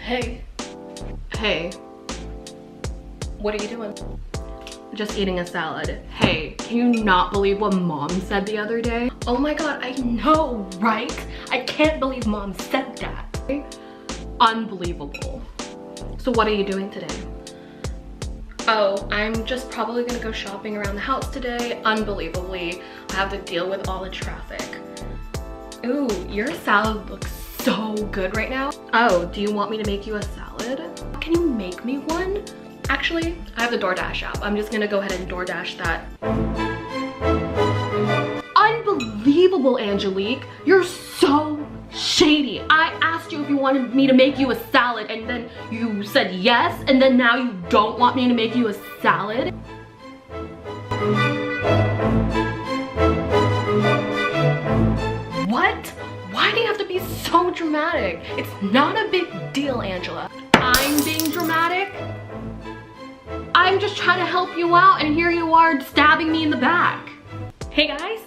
Hey. Hey. What are you doing? Just eating a salad. Hey, can you not believe what mom said the other day? Oh my god, I know, right? I can't believe mom said that. Unbelievable. So what are you doing today? Oh, I'm just probably gonna go shopping around the house today. Unbelievably, I have to deal with all the traffic. Ooh, your salad looks so good right now. Oh, do you want me to make you a salad? Can you make me one? Actually, I have the DoorDash app. I'm just gonna go ahead and DoorDash that. Unbelievable, Angelique. You're so shady. I asked you if you wanted me to make you a salad and then you said yes, and then now you don't want me to make you a salad? What? Why do you have to be so dramatic? It's not a big deal, Angela. I'm being dramatic? I'm just trying to help you out and here you are stabbing me in the back. Hey guys,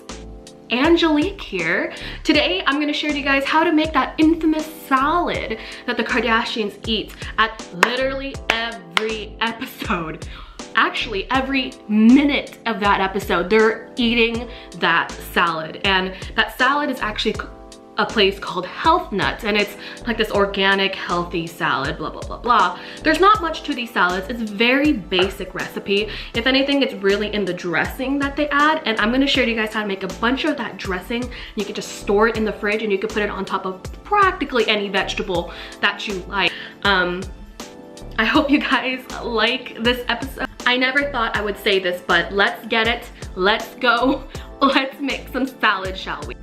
Angelique here. Today I'm gonna share with you guys how to make that infamous salad that the Kardashians eat at literally every episode. Actually, every minute of that episode, they're eating that salad. And that salad is actually a place called Health Nuts, and it's like this organic, healthy salad, blah, blah, blah, blah. There's not much to these salads. It's a very basic recipe. If anything, it's really in the dressing that they add, and I'm gonna share with you guys how to make a bunch of that dressing. You can just store it in the fridge, and you can put it on top of practically any vegetable that you like. I hope you guys like this episode. I never thought I would say this, but let's get it. Let's go. Let's make some salad, shall we?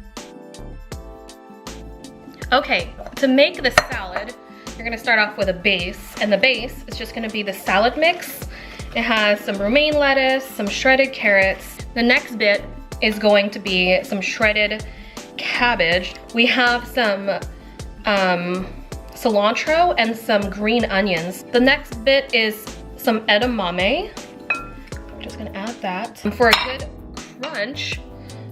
Okay, to make the salad, you're gonna start off with a base, and the base is just gonna be the salad mix. It has some romaine lettuce, some shredded carrots. The next bit is going to be some shredded cabbage. We have some cilantro and some green onions. The next bit is some edamame. I'm just gonna add that. And for a good crunch,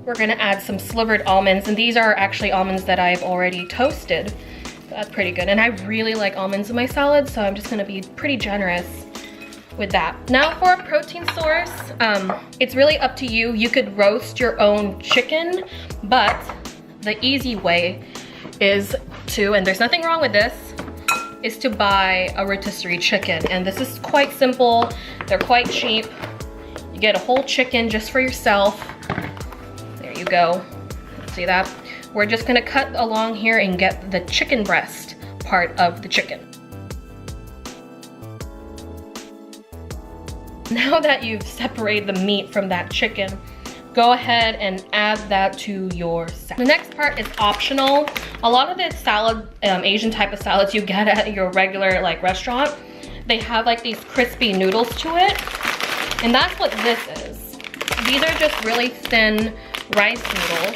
we're gonna add some slivered almonds, and these are actually almonds that I've already toasted. So that's pretty good, and I really like almonds in my salad, so I'm just gonna be pretty generous with that. Now for a protein source, it's really up to you. You could roast your own chicken, but the easy way is to, and there's nothing wrong with this, is to buy a rotisserie chicken. And this is quite simple. They're quite cheap. You get a whole chicken just for yourself. You go. See that? We're just gonna cut along here and get the chicken breast part of the chicken. Now that you've separated the meat from that chicken, go ahead and add that to your salad. The next part is optional. A lot of the salad, Asian type of salads you get at your regular like restaurant, they have like these crispy noodles to it, and that's what this is. These are just really thin rice noodles,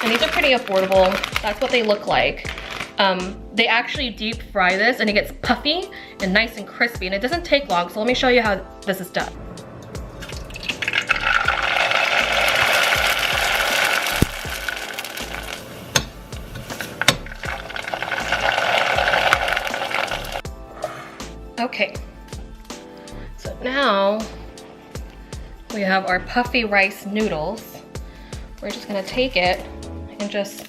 and these are pretty affordable. That's what they look like. They actually deep fry this, and it gets puffy and nice and crispy, and it doesn't take long. So let me show you how this is done. Okay, so now we have our puffy rice noodles. We're just gonna take it and just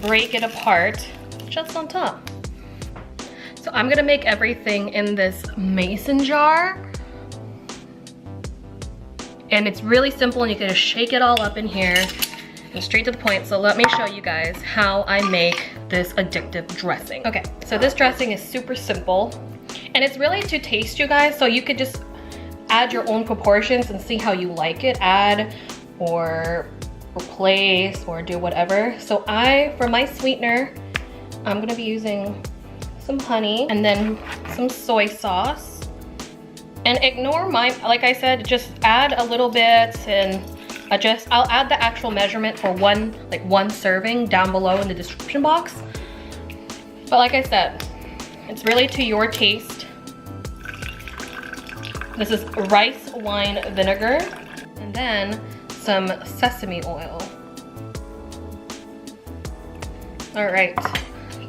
break it apart just on top. So I'm gonna make everything in this mason jar. And it's really simple, and you can just shake it all up in here and straight to the point. So let me show you guys how I make this addictive dressing. Okay, so this dressing is super simple, and it's really to taste, you guys, so you could just add your own proportions and see how you like it. Add or replace or do whatever. So for my sweetener, I'm gonna be using some honey and then some soy sauce. And ignore like I said, just add a little bit and adjust. I'll add the actual measurement for one serving down below in the description box. But like I said, it's really to your taste. This is rice wine vinegar, and then some sesame oil. All right,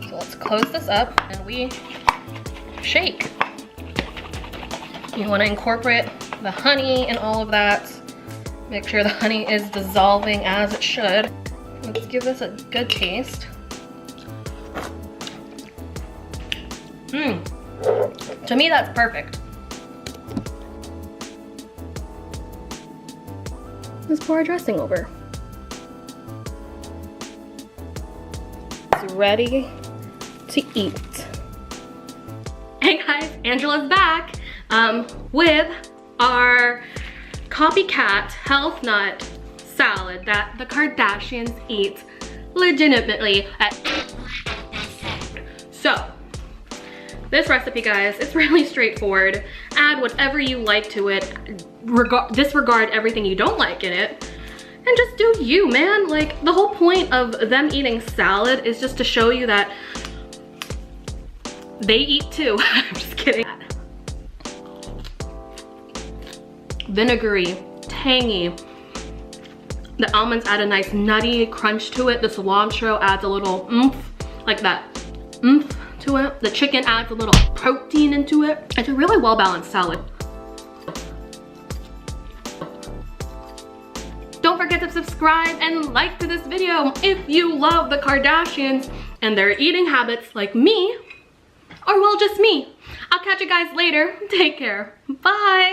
so let's close this up and we shake. You want to incorporate the honey and all of that. Make sure the honey is dissolving as it should. Let's give this a good taste. To me, that's perfect. Let's pour our dressing over. It's ready to eat. Hey guys, Angela's back with our copycat health nut salad that the Kardashians eat legitimately at. So, this recipe, guys, it's really straightforward. Add whatever you like to it, disregard everything you don't like in it, and just do you, man. Like, the whole point of them eating salad is just to show you that they eat too. I'm just kidding. Vinegary, tangy. The almonds add a nice nutty crunch to it. The cilantro adds a little oomph, like that oomph to it. The chicken adds a little protein into it. It's a really well-balanced salad. Don't forget to subscribe and like to this video if you love the Kardashians and their eating habits like me, or well, just me. I'll catch you guys later. Take care. Bye.